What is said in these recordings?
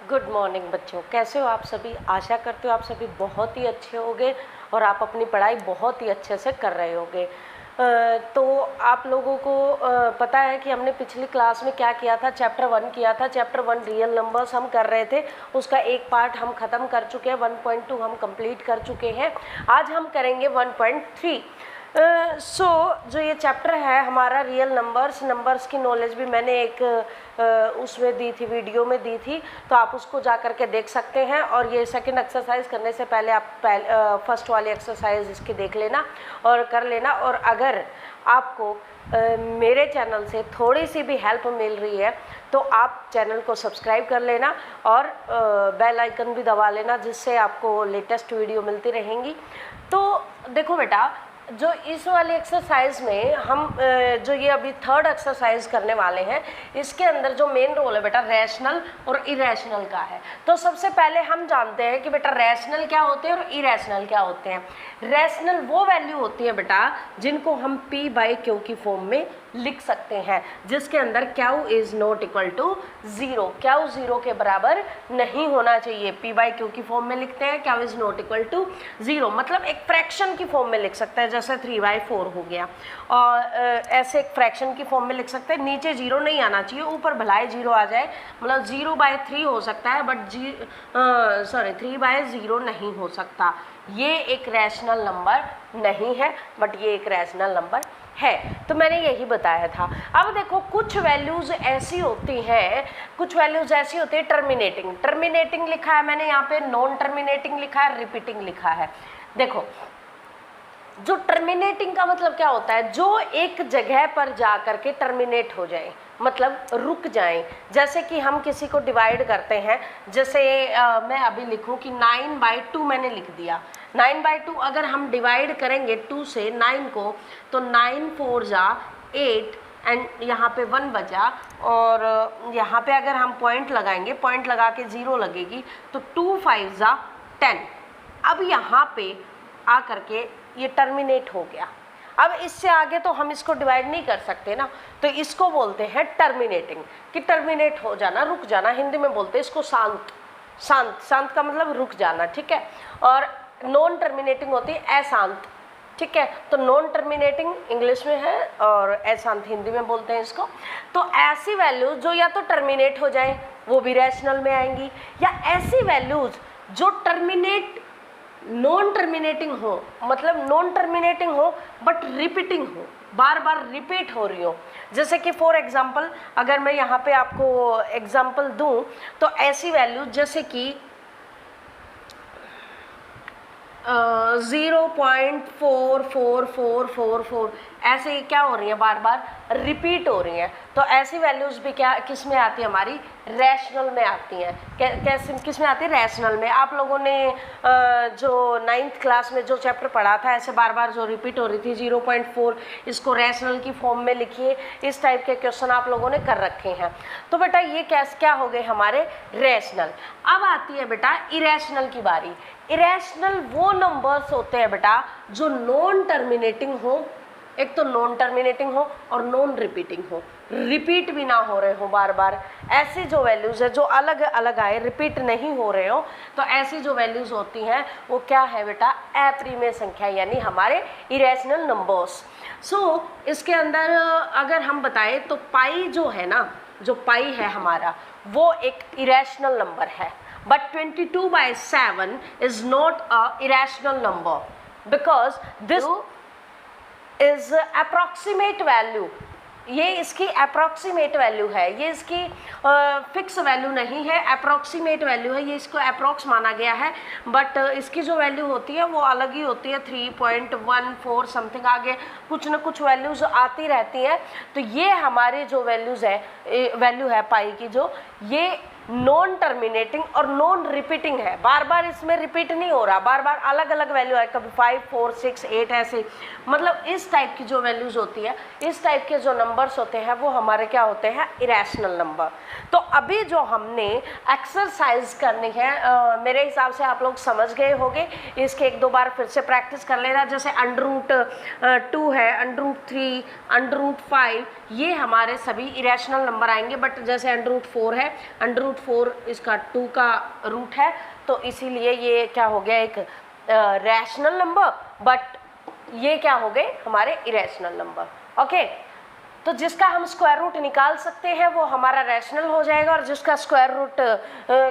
Good morning बच्चों, कैसे हो आप सभी। आशा करते हो आप सभी बहुत ही अच्छे होंगे और आप अपनी पढ़ाई बहुत ही अच्छे से कर रहे होंगे। तो आप लोगों को पता है कि हमने पिछली क्लास में क्या किया था। चैप्टर 1 किया था। चैप्टर 1 रियल नंबर्स हम कर रहे थे, उसका एक पार्ट हम ख़त्म कर चुके हैं। 1.2 हम कंप्लीट कर चुके हैं। आज हम करेंगे 1.3। जो ये चैप्टर है हमारा रियल नंबर्स की नॉलेज भी मैंने एक उसमें दी थी, वीडियो में दी थी, तो आप उसको जा कर के देख सकते हैं। और ये सेकंड एक्सरसाइज करने से पहले आप फर्स्ट वाली एक्सरसाइज इसकी देख लेना और कर लेना। और अगर आपको मेरे चैनल से थोड़ी सी भी हेल्प मिल रही है तो आप चैनल को सब्सक्राइब कर लेना और बेल आइकन भी दबा लेना, जिससे आपको लेटेस्ट वीडियो मिलती रहेंगी। तो देखो बेटा, जो इस वाली एक्सरसाइज में हम जो ये अभी थर्ड एक्सरसाइज करने वाले हैं, इसके अंदर जो मेन रोल है बेटा रैशनल और इरेशनल का है। तो सबसे पहले हम जानते हैं कि बेटा रैशनल क्या होते हैं और इरेशनल क्या होते हैं। रैशनल वो वैल्यू होती है बेटा जिनको हम P/Q की फॉर्म में लिख सकते हैं, जिसके अंदर Q is not equal to 0। Q 0 के बराबर नहीं होना चाहिए। P/Q की फॉर्म में लिखते हैं Q is not equal to 0, मतलब एक फ्रैक्शन की फॉर्म में लिख सकते हैं, जैसे 3/4 हो गया। और ऐसे एक फ्रैक्शन की फॉर्म में लिख सकते हैं। नीचे 0 नहीं आना चाहिए, ऊपर भलाई 0 आ जाए, मतलब 0/3 हो सकता है, बट 3/0 नहीं हो सकता। ये एक रैशनल नंबर नहीं है, बट ये एक रैशनल नंबर है। तो मैंने यही बताया था। अब देखो, कुछ वैल्यूज़ ऐसी होती हैं, टर्मिनेटिंग लिखा है मैंने यहाँ पे, नॉन टर्मिनेटिंग लिखा है, रिपीटिंग लिखा है। देखो, जो टर्मिनेटिंग का मतलब क्या होता है, जो एक जगह पर जा करके टर्मिनेट हो जाए, मतलब रुक जाएं। जैसे कि हम किसी को डिवाइड करते हैं, जैसे मैं अभी लिखूं कि 9/2 मैंने लिख दिया। 9/2 अगर हम डिवाइड करेंगे 2 से 9 को, तो 9 4 जा 8 एंड यहाँ पे 1 बचा, और यहाँ पे अगर हम पॉइंट लगाएंगे, पॉइंट लगा के 0 लगेगी, तो 2 5 जा 10। अब यहाँ पे आ करके ये टर्मिनेट हो गया। अब इससे आगे तो हम इसको डिवाइड नहीं कर सकते ना, तो इसको बोलते हैं टर्मिनेटिंग, कि टर्मिनेट हो जाना, रुक जाना। हिंदी में बोलते हैं इसको शांत का मतलब रुक जाना, ठीक है। और नॉन टर्मिनेटिंग होती है अशांत, ठीक है। तो नॉन टर्मिनेटिंग इंग्लिश में है और अशांत हिंदी में बोलते हैं इसको। तो ऐसी वैल्यूज जो या तो टर्मिनेट हो जाए वो भी रैशनल में आएंगी, या ऐसी वैल्यूज जो नॉन टर्मिनेटिंग हो, मतलब नॉन टर्मिनेटिंग हो बट रिपीटिंग हो, बार बार रिपीट हो रही हो। जैसे कि फॉर एग्जांपल अगर मैं यहाँ पे आपको एग्जांपल दूं, तो ऐसी वैल्यू जैसे कि 0.44444 ऐसे क्या हो रही है, बार बार रिपीट हो रही हैं। तो ऐसी वैल्यूज भी क्या किस में आती है, हमारी रैशनल में आती हैं। कैसे किस में आती है, रैशनल में। आप लोगों ने जो 9th क्लास में जो चैप्टर पढ़ा था, ऐसे बार बार जो रिपीट हो रही थी 0.4, इसको रैशनल की फॉर्म में लिखिए, इस टाइप के क्वेश्चन आप लोगों ने कर रखे हैं। तो बेटा ये क्या हो गए हमारे रैशनल। अब आती है बेटा इरेशनल की बारी। इरेशनल वो नंबर्स होते हैं बेटा जो नॉन टर्मिनेटिंग हो, एक तो नॉन टर्मिनेटिंग हो और नॉन रिपीटिंग हो, रिपीट भी ना हो रहे हो बार बार। ऐसी जो वैल्यूज़ है जो अलग अलग आए, रिपीट नहीं हो रहे हो, तो ऐसी जो वैल्यूज़ होती हैं वो क्या है बेटा, अप्रिमेय संख्या, यानी हमारे इरेशनल नंबर्स। इसके अंदर अगर हम बताएं तो पाई जो है ना, जो पाई है हमारा, वो एक इरेशनल नंबर है। But 22/7 is not a irrational number because this is approximate value. ये इसकी अप्रॉक्सीमेट वैल्यू है, ये इसकी फिक्स वैल्यू नहीं है, अप्रॉक्सीमेट वैल्यू है। ये इसको अप्रॉक्स माना गया है, बट इसकी जो वैल्यू होती है वो अलग ही होती है। 3.14 समथिंग, आगे कुछ न कुछ वैल्यूज़ आती रहती हैं। तो ये हमारी जो वैल्यू है पाई की, जो ये नॉन टर्मिनेटिंग और नॉन रिपीटिंग है। बार बार इसमें रिपीट नहीं हो रहा, बार बार अलग अलग वैल्यू है, कभी 5 4 6 8 ऐसे, मतलब इस टाइप की जो वैल्यूज़ होती है, इस टाइप के जो नंबर्स होते हैं वो हमारे क्या होते हैं, इरेशनल नंबर। तो अभी जो हमने एक्सरसाइज करनी है, मेरे हिसाब से आप लोग समझ गए होंगे, इसके 1-2 बार फिर से प्रैक्टिस कर लेना। जैसे √2 है, √3, √5, ये हमारे सभी इरेशनल नंबर आएंगे। बट जैसे √4 है, √5 1/4 इसका 2 का रूट है, तो इसीलिए ये क्या हो गया, एक रैशनल नंबर, बट ये क्या हो गए हमारे इरेशनल नंबर। ओके, तो जिसका हम स्क्वायर रूट निकाल सकते हैं वो हमारा रैशनल हो जाएगा, और जिसका स्क्वायर रूट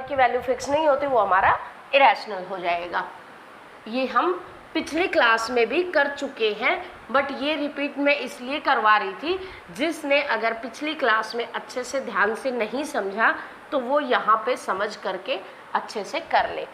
की वैल्यू फिक्स नहीं होती वो हमारा इरेशनल हो जाएगा। ये हम पिछली क्लास में भी कर चुके हैं, बट ये रिपीट में इसलिए करवा रही थी, जिसने अगर पिछली क्लास में अच्छे से ध्यान से नहीं समझा तो वो यहाँ पे समझ करके अच्छे से कर ले।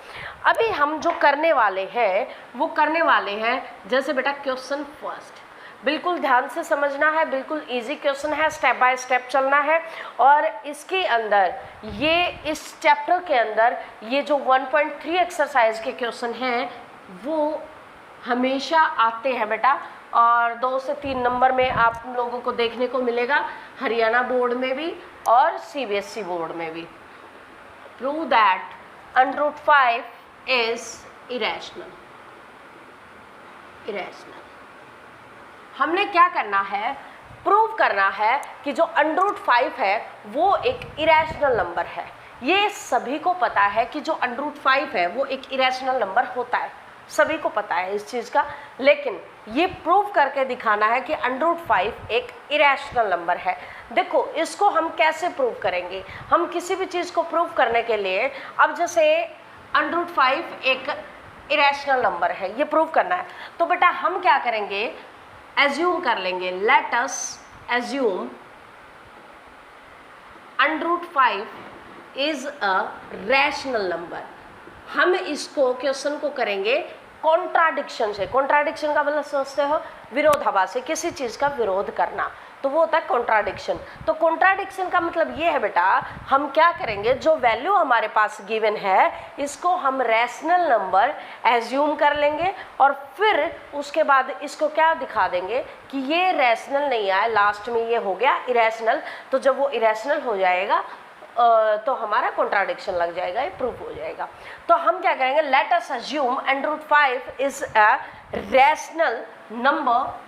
अभी हम जो करने वाले हैं वो करने वाले हैं, जैसे बेटा क्वेश्चन फर्स्ट, बिल्कुल ध्यान से समझना है, बिल्कुल इजी क्वेश्चन है, स्टेप बाय स्टेप चलना है। और इसके अंदर ये इस चैप्टर के अंदर ये जो 1.3 एक्सरसाइज के क्वेश्चन हैं वो हमेशा आते हैं बेटा, और 2 से 3 नंबर में आप लोगों को देखने को मिलेगा, हरियाणा बोर्ड में भी और CBSE बोर्ड में भी। Prove that √5 is irrational. हमने क्या करना है, प्रूव करना है कि जो √5 है वो एक इरेशनल नंबर है। ये सभी को पता है कि जो √5 है वो एक इरेशनल नंबर होता है, सभी को पता है इस चीज़ का, लेकिन ये प्रूव करके दिखाना है कि √5 एक इरेशनल नंबर है। देखो इसको हम कैसे प्रूव करेंगे, हम किसी भी चीज़ को प्रूव करने के लिए, अब जैसे √5 एक इरेशनल नंबर है, ये प्रूव करना है, तो बेटा हम क्या करेंगे, एज्यूम कर लेंगे, let us assume √5 is a rational number. हम इसको क्वेश्चन को करेंगे कॉन्ट्राडिक्शन से। कॉन्ट्राडिक्शन का मतलब समझते हो, विरोधाभास से, किसी चीज़ का विरोध करना, तो वो होता है कॉन्ट्राडिक्शन। तो कॉन्ट्राडिक्शन का मतलब ये है बेटा, हम क्या करेंगे, जो वैल्यू हमारे पास गिवन है इसको हम रैशनल नंबर एज्यूम कर लेंगे, और फिर उसके बाद इसको क्या दिखा देंगे कि ये रैशनल नहीं आया, लास्ट में ये हो गया इरेशनल। तो जब वो इरेशनल हो जाएगा तो हमारा कॉन्ट्राडिक्शन लग जाएगा, ये प्रूफ हो जाएगा। तो हम क्या करेंगे, let us assume √5 is a rational number.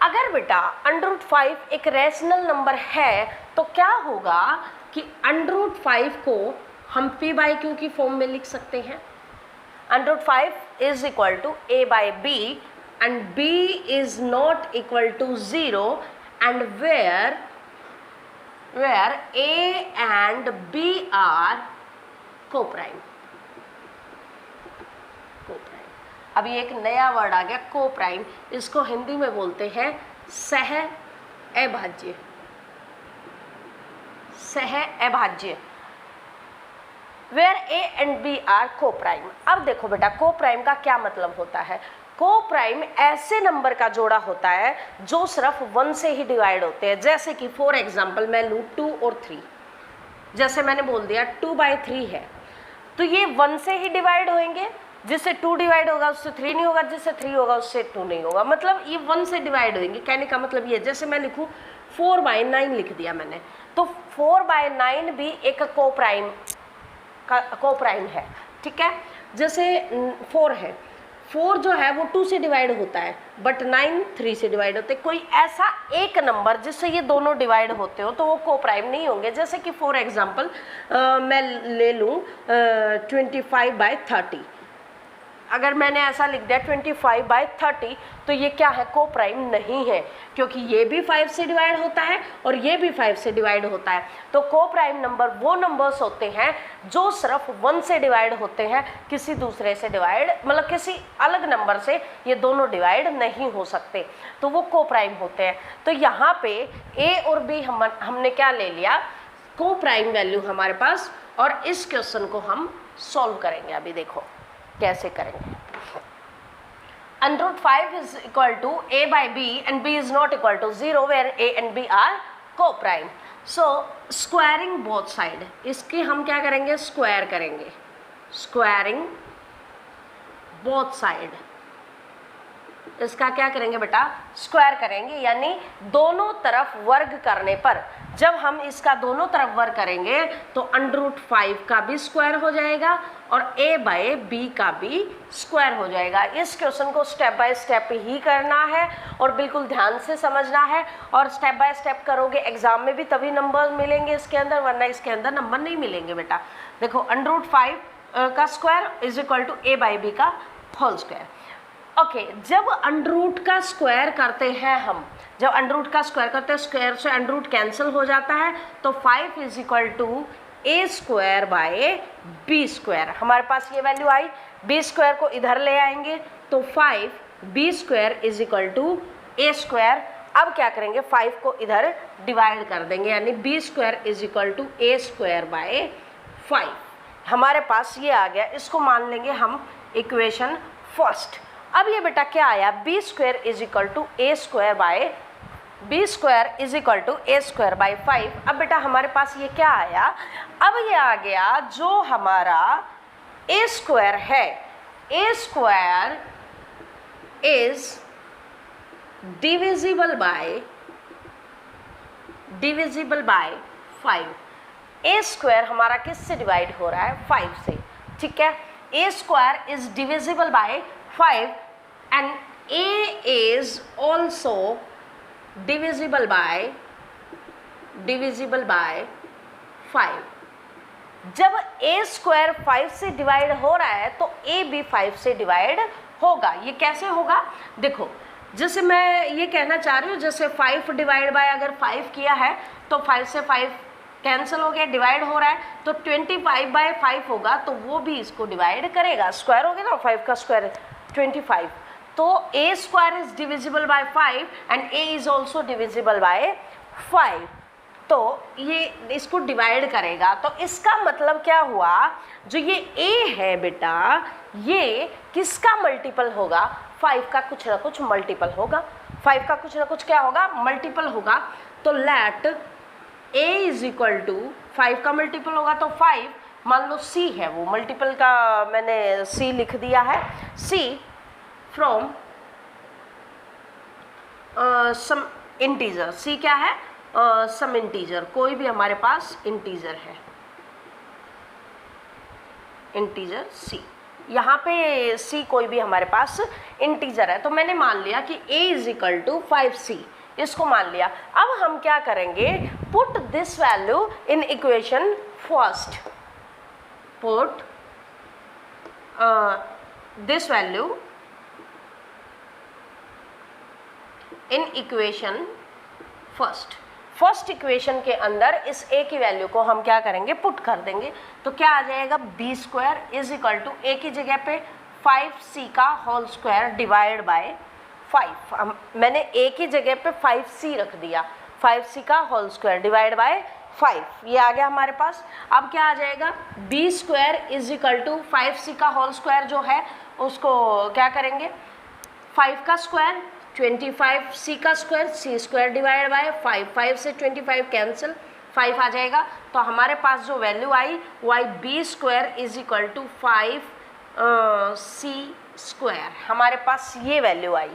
अगर बेटा √5 एक रैशनल नंबर है तो क्या होगा कि √5 को हम p/q की फॉर्म में लिख सकते हैं। √5 is equal to a/b and b is not equal to 0 and where A and B are co-prime। अभी एक नया वर्ड आ गया, को-प्राइम, इसको हिंदी में बोलते हैं सह अभाज्य। सह अभाज्य, where A and B are co-prime। अब देखो बेटा को-प्राइम का क्या मतलब होता है, को-प्राइम ऐसे नंबर का जोड़ा होता है जो सिर्फ 1 से ही डिवाइड होते हैं। जैसे कि फॉर एग्जांपल मैं लूँ 2 और 3, जैसे मैंने बोल दिया 2/3 है, तो ये 1 से ही डिवाइड होंगे, जिससे 2 डिवाइड होगा उससे 3 नहीं होगा, जिससे 3 होगा उससे 2 नहीं होगा, मतलब ये 1 से डिवाइड होंगे। कहने का मतलब ये, जैसे मैं लिखूँ 4/9 लिख दिया मैंने, तो 4/9 भी एक को-प्राइम है, ठीक है। जैसे 4 है, 4 जो है वो 2 से डिवाइड होता है, बट 9 3 से डिवाइड होते हैं। कोई ऐसा एक नंबर जिससे ये दोनों डिवाइड होते हो तो वो को-प्राइम नहीं होंगे। जैसे कि फॉर एग्जांपल मैं ले लूँ 25/30, अगर मैंने ऐसा लिख दिया 25/30 तो ये क्या है, को-प्राइम नहीं है, क्योंकि ये भी 5 से डिवाइड होता है और ये भी 5 से डिवाइड होता है। तो को-प्राइम नंबर वो नंबर्स होते हैं जो सिर्फ 1 से डिवाइड होते हैं, किसी दूसरे से डिवाइड, मतलब किसी अलग नंबर से ये दोनों डिवाइड नहीं हो सकते, तो वो को-प्राइम होते हैं। तो यहाँ पे ए और बी हमने क्या ले लिया, को-प्राइम वैल्यू हमारे पास, और इस क्वेश्चन को हम सॉल्व करेंगे। अभी देखो कैसे करेंगे। √5 is equal to a/b and b is not equal to 0 where a and b are co-prime। So squaring both side, इसके हम क्या करेंगे, स्क्वायर करेंगे, स्क्वायरिंग बोथ साइड, इसका क्या करेंगे बेटा, स्क्वायर करेंगे, यानी दोनों तरफ वर्ग करने पर जब हम इसका दोनों तरफ वर्ग करेंगे तो √5 का भी स्क्वायर हो जाएगा और a/b का भी स्क्वायर हो जाएगा। इस क्वेश्चन को स्टेप बाय स्टेप ही करना है और बिल्कुल ध्यान से समझना है, और स्टेप बाय स्टेप करोगे एग्जाम में भी तभी नंबर मिलेंगे इसके अंदर, वरना इसके अंदर नंबर नहीं मिलेंगे बेटा। देखो √5 का square is equal to a/b का होल स्क्वायर। ओके, जब अंडरूट का स्क्वायर करते हैं हम, जब अंडरूट का स्क्वायर करते हैं, स्क्वायर से अंडरूट कैंसिल हो जाता है, तो 5 इज इक्वल टू a²/b²। हमारे पास ये वैल्यू आई, b² को इधर ले आएंगे तो 5b² is equal to a²। अब क्या करेंगे, 5 को इधर डिवाइड कर देंगे, यानी b² is equal to a²/5। हमारे पास ये आ गया, इसको मान लेंगे हम इक्वेशन फर्स्ट। अब ये बेटा क्या आया, b² is equal to a²/5। अब बेटा हमारे पास ये क्या आया, अब ये आ गया जो हमारा a² है, a² is divisible by 5। a² हमारा किससे डिवाइड हो रहा है, 5 से, ठीक है। a² is divisible by 5 and a is also divisible by 5। जब a² 5 से डिवाइड हो रहा है तो a भी 5 से डिवाइड होगा। ये कैसे होगा, देखो जैसे मैं ये कहना चाह रही हूँ, जैसे 5 डिवाइड बाय अगर 5 किया है तो 5 से 5 कैंसिल हो गया, डिवाइड हो रहा है तो 25/5 होगा, तो वो भी इसको डिवाइड करेगा, स्क्वायर हो गया ना, 5 का स्क्वायर 25। तो a² is divisible by 5 and a is also divisible by 5, तो ये इसको डिवाइड करेगा। तो इसका मतलब क्या हुआ, जो ये a है बेटा, ये किसका मल्टीपल होगा, 5 का कुछ ना कुछ मल्टीपल होगा, 5 का कुछ ना कुछ क्या होगा, मल्टीपल होगा। तो let a is equal to 5 का मल्टीपल होगा, तो 5 मान लो c है, वो मल्टीपल का मैंने c लिख दिया है, c from some integer. c क्या है, सम इंटीजर, कोई भी हमारे पास इंटीजर है, इंटीजर c, यहाँ पे c कोई भी हमारे पास इंटीजर है, तो मैंने मान लिया कि a is equal to 5c, इसको मान लिया। अब हम क्या करेंगे, put this value in equation first, put this value in equation first equation के अंदर इस a की वैल्यू को हम क्या करेंगे, पुट कर देंगे। तो क्या आ जाएगा, b² is equal to a की जगह पे 5c का होल स्क्वायर डिवाइड बाय 5। मैंने a की जगह पे 5c रख दिया, 5c का होल स्क्वायर डिवाइड बाय 5, ये आ गया हमारे पास। अब क्या आ जाएगा, b² is equal to 5c का होल स्क्वायर जो है उसको क्या करेंगे, 5 का स्क्वायर 25c का स्क्वायर, c² डिवाइड बाय 5, 5 से 25 कैंसिल, 5 आ जाएगा। तो हमारे पास जो वैल्यू आई वो आई b² is equal to 5c², हमारे पास ये वैल्यू आई,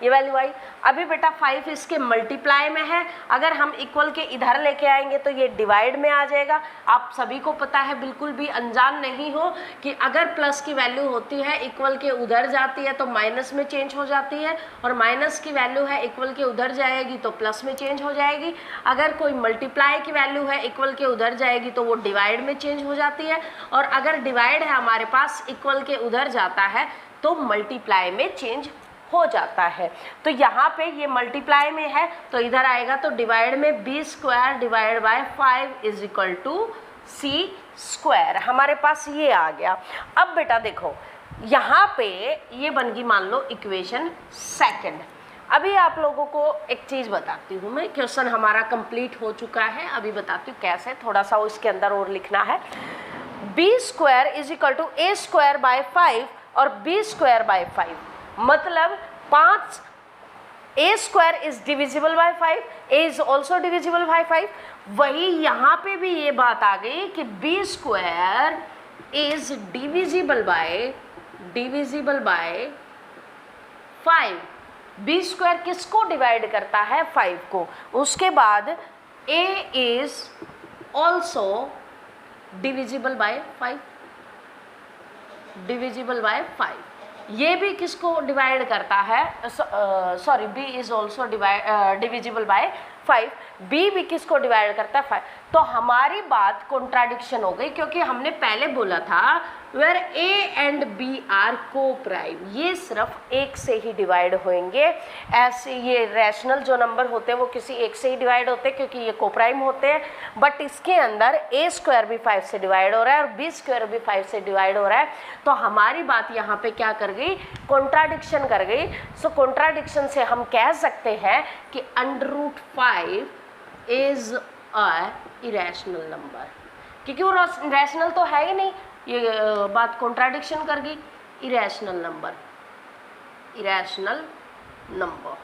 ये वैल्यू आई। अभी बेटा 5 इसके मल्टीप्लाई में है, अगर हम इक्वल के इधर लेके आएंगे तो ये डिवाइड में आ जाएगा। आप सभी को पता है, बिल्कुल भी अनजान नहीं हो कि अगर प्लस की वैल्यू होती है इक्वल के उधर जाती है तो माइनस में चेंज हो जाती है, और माइनस की वैल्यू है इक्वल के उधर जाएगी तो प्लस में चेंज हो जाएगी। अगर कोई मल्टीप्लाई की वैल्यू है इक्वल के उधर जाएगी तो वो डिवाइड में चेंज हो जाती है, और अगर डिवाइड है हमारे पास इक्वल के उधर जाता है तो मल्टीप्लाई में चेंज हो जाता है। तो यहाँ पे ये मल्टीप्लाई में है तो इधर आएगा, तो डिवाइड में b² divide by 5 is equal to c², हमारे पास ये आ गया। अब बेटा देखो यहाँ पे ये बन गई मान लो इक्वेशन सेकंड। अभी आप लोगों को एक चीज़ बताती हूँ मैं, क्वेश्चन हमारा कंप्लीट हो चुका है, अभी बताती हूँ कैसे, थोड़ा सा उसके अंदर और लिखना है। b² is equal to a² bye 5 और b² बाय 5, मतलब 5, a² is divisible by 5, a is also divisible by 5। वही यहाँ पे भी ये बात आ गई कि b² is divisible by 5, B square किसको डिवाइड करता है, 5 को। उसके बाद A is also divisible by 5, divisible by 5, ये भी किसको डिवाइड करता है, sorry B is also divisible by 5, B भी किसको डिवाइड करता है, 5। तो हमारी बात कॉन्ट्राडिक्शन हो गई, क्योंकि हमने पहले बोला था where A and B are coprime, ये सिर्फ एक से ही डिवाइड होंगे। ऐसे ये रैशनल जो नंबर होते हैं वो किसी एक से ही डिवाइड होते हैं क्योंकि ये को प्राइम होते हैं, बट इसके अंदर ए स्क्वायर भी 5 से डिवाइड हो रहा है और बी स्क्वायर भी 5 से डिवाइड हो रहा है। तो हमारी बात यहाँ पे क्या कर गई, कॉन्ट्राडिक्शन कर गई। सो कॉन्ट्राडिक्शन से हम कह सकते हैं कि √5 इज अ इरेशनल नंबर, क्योंकि वो रैशनल तो है ही नहीं, ये बात कॉन्ट्राडिक्शन कर गई। इरेशनल नंबर, इरेशनल नंबर,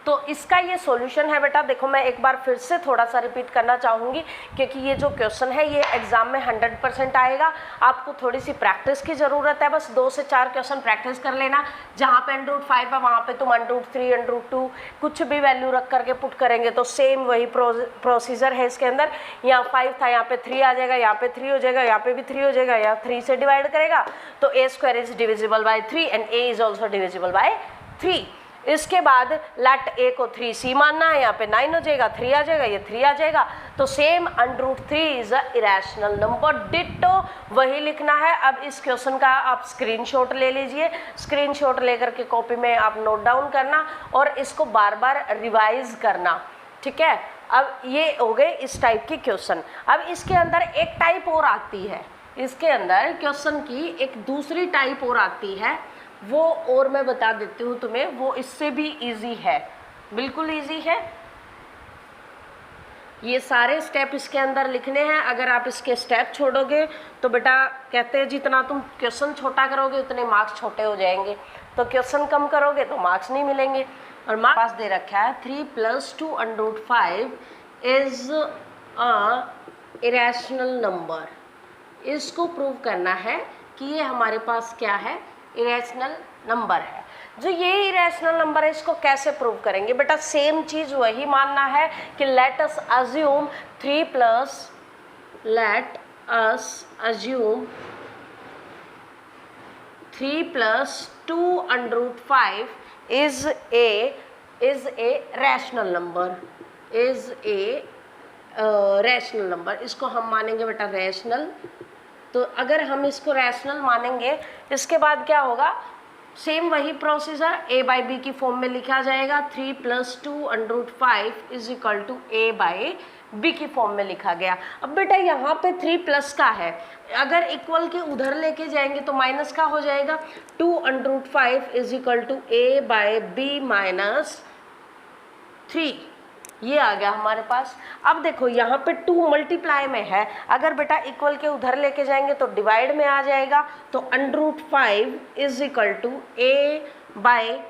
तो इसका ये सॉल्यूशन है बेटा। देखो मैं एक बार फिर से थोड़ा सा रिपीट करना चाहूँगी, क्योंकि ये जो क्वेश्चन है ये एग्जाम में 100% आएगा। आपको थोड़ी सी प्रैक्टिस की ज़रूरत है, बस 2 से 4 क्वेश्चन प्रैक्टिस कर लेना। जहाँ पे √5 है वहाँ पे तुम √3, √2 कुछ भी वैल्यू रख करके पुट करेंगे तो सेम वही प्रोसीजर है इसके अंदर। यहाँ 5 था, यहाँ पे 3 आ जाएगा, यहाँ पे 3 हो जाएगा, यहाँ पे भी 3 हो जाएगा, यहाँ 3 से डिवाइड करेगा तो A square is divisible by 3 and A is also divisible by 3। इसके बाद लेट ए को 3c मानना है, यहाँ पे 9 हो जाएगा, 3 आ जाएगा, ये 3 आ जाएगा, तो same √3 is a irrational number. Ditto वही लिखना है। अब इस क्वेश्चन का आप स्क्रीनशॉट ले लीजिए, स्क्रीनशॉट लेकर के कॉपी में आप नोट डाउन करना और इसको बार बार रिवाइज करना, ठीक है। अब ये हो गए इस टाइप की क्वेश्चन। अब इसके अंदर एक टाइप और आती है, इसके अंदर क्वेश्चन की एक दूसरी टाइप और आती है, वो और मैं बता देती हूँ तुम्हें, वो इससे भी इजी है, बिल्कुल इजी है। ये सारे स्टेप इसके अंदर लिखने हैं। अगर आप इसके स्टेप छोड़ोगे तो बेटा कहते हैं जितना तुम क्वेश्चन छोटा करोगे उतने मार्क्स छोटे हो जाएंगे, तो क्वेश्चन कम करोगे तो मार्क्स नहीं मिलेंगे। और मार्क्स पास दे रखा है 3 + 2 √5 इज अ इरेशनल नंबर। इसको प्रूव करना है कि ये हमारे पास क्या है, इरेशनल नंबर है। जो ये इरेशनल नंबर है इसको कैसे प्रूव करेंगे बेटा, सेम चीज़ वही मानना है कि let us assume 3 + 2 √5 is a rational number, is a rational number. इसको हम मानेंगे बेटा रैशनल। तो अगर हम इसको रैशनल मानेंगे, इसके बाद क्या होगा, सेम वही प्रोसीजर a/b की फॉर्म में लिखा जाएगा। 3 + 2 √5 इज इक्वल टू a/b की फॉर्म में लिखा गया। अब बेटा यहाँ पे 3 प्लस का है, अगर इक्वल के उधर लेके जाएंगे तो माइनस का हो जाएगा। 2 √5 इज इक्वल टू a/b - 3, ये आ गया हमारे पास। अब देखो यहाँ पे 2 मल्टीप्लाई में है, अगर बेटा इक्वल के उधर लेके जाएंगे तो डिवाइड में आ जाएगा। तो √5 इज इक्वल टू a/2b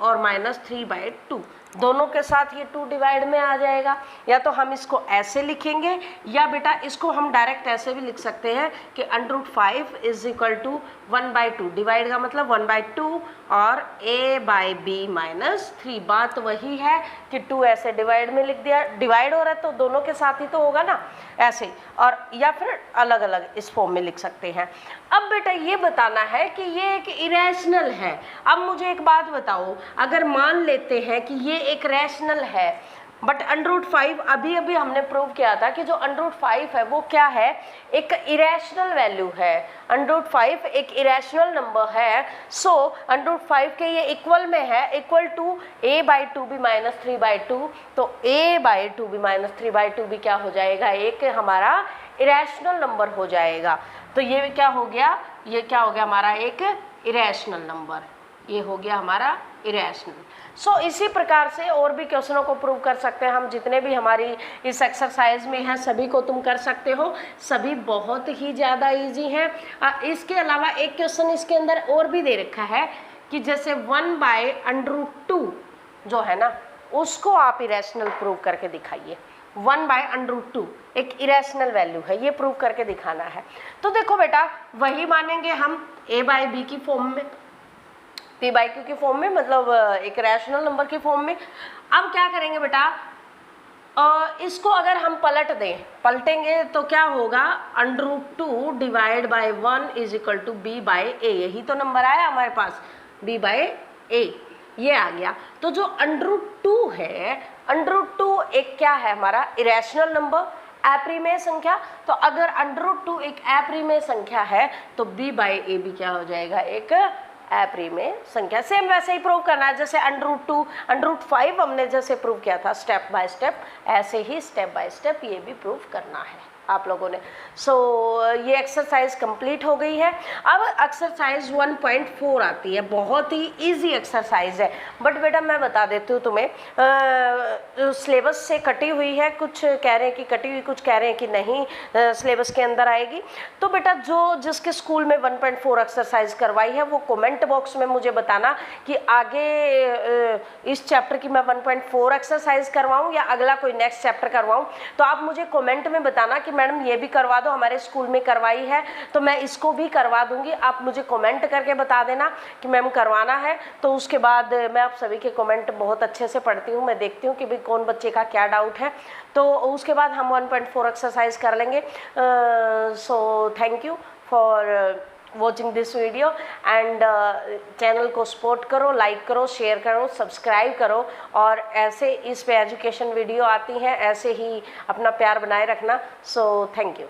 और -3/2, दोनों के साथ ये 2 डिवाइड में आ जाएगा। या तो हम इसको ऐसे लिखेंगे या बेटा इसको हम डायरेक्ट ऐसे भी लिख सकते हैं कि √5 इज इक्वल टू 1/2, डिवाइड का मतलब 1/2 और a/b - 3। बात वही है कि 2 ऐसे डिवाइड में लिख दिया, डिवाइड हो रहा है तो दोनों के साथ ही तो होगा ना, ऐसे। और या फिर अलग अलग इस फॉर्म में लिख सकते हैं। अब बेटा ये बताना है कि ये एक इरेशनल है। अब मुझे एक बात बताओ, अगर मान लेते हैं कि ये एक रैशनल है, बट √5 अभी अभी हमने प्रूव किया था कि जो √5 है वो क्या है, एक इरेशनल वैल्यू है। √5 एक इरेशनल नंबर है। सो √5 के ये इक्वल में है, इक्वल टू a/2b - 3/2। तो a/2b - 3/2 भी क्या हो जाएगा, एक हमारा इरेशनल नंबर हो जाएगा। तो ये क्या हो गया, ये क्या हो गया हमारा एक इरेशनल नंबर, ये हो गया हमारा इरेशनल। सो इसी प्रकार से और भी क्वेश्चनों को प्रूव कर सकते हैं हम, जितने भी हमारी इस एक्सरसाइज में हैं सभी को तुम कर सकते हो, सभी बहुत ही ज़्यादा इजी हैं। इसके अलावा एक क्वेश्चन इसके अंदर और भी दे रखा है कि जैसे 1/√2 जो है ना, उसको आप इरेशनल प्रूव करके दिखाइए। 1/√2 एक इरेशनल वैल्यू है, ये प्रूव करके दिखाना है। तो देखो बेटा वही मानेंगे हम a/b की फॉर्म में, पी बाई क्यू की फॉर्म में, मतलब एक रैशनल नंबर की फॉर्म में। अब क्या करेंगे बेटा, इसको अगर हम पलटेंगे तो क्या होगा, √2 divide by 1 is equal to B by A. यही तो नंबर आया हमारे पास, बी बाई ए, ये आ गया। तो जो √2 है, √2 एक क्या है हमारा, इरेशनल नंबर, अप्रिमेय संख्या। तो अगर √2 एक अप्रिमेय संख्या है तो b बाई ए भी क्या हो जाएगा, एक अप्रिमेय संख्या। सेम वैसे ही प्रूव करना है जैसे √2 √5 हमने जैसे प्रूव किया था स्टेप बाय स्टेप, ऐसे ही स्टेप बाय स्टेप ये भी प्रूव करना है आप लोगों ने। ये एक्सरसाइज कंप्लीट हो गई है। अब एक्सरसाइज 1.4 आती है, बहुत ही इजी एक्सरसाइज है, बट बेटा मैं बता देती हूँ तुम्हें, सिलेबस से कटी हुई है, कुछ कह रहे हैं कि कटी हुई, कुछ कह रहे हैं कि नहीं सिलेबस के अंदर आएगी। तो बेटा जो जिसके स्कूल में 1.4 एक्सरसाइज करवाई है वो कमेंट बॉक्स में मुझे बताना कि आगे इस चैप्टर की मैं 1.4 एक्सरसाइज करवाऊँ या अगला कोई नेक्स्ट चैप्टर करवाऊँ। तो आप मुझे कमेंट में बताना कि मैडम ये भी करवा दो, हमारे स्कूल में करवाई है तो मैं इसको भी करवा दूंगी। आप मुझे कमेंट करके बता देना कि मैम करवाना है। तो उसके बाद मैं आप सभी के कमेंट बहुत अच्छे से पढ़ती हूँ, मैं देखती हूँ कि भाई कौन बच्चे का क्या डाउट है, तो उसके बाद हम 1.4 एक्सरसाइज कर लेंगे। So thank you for watching this video and channel को सपोर्ट करो, लाइक करो, शेयर करो, सब्सक्राइब करो, और ऐसे इस पे एजुकेशन वीडियो आती हैं, ऐसे ही अपना प्यार बनाए रखना। So thank you.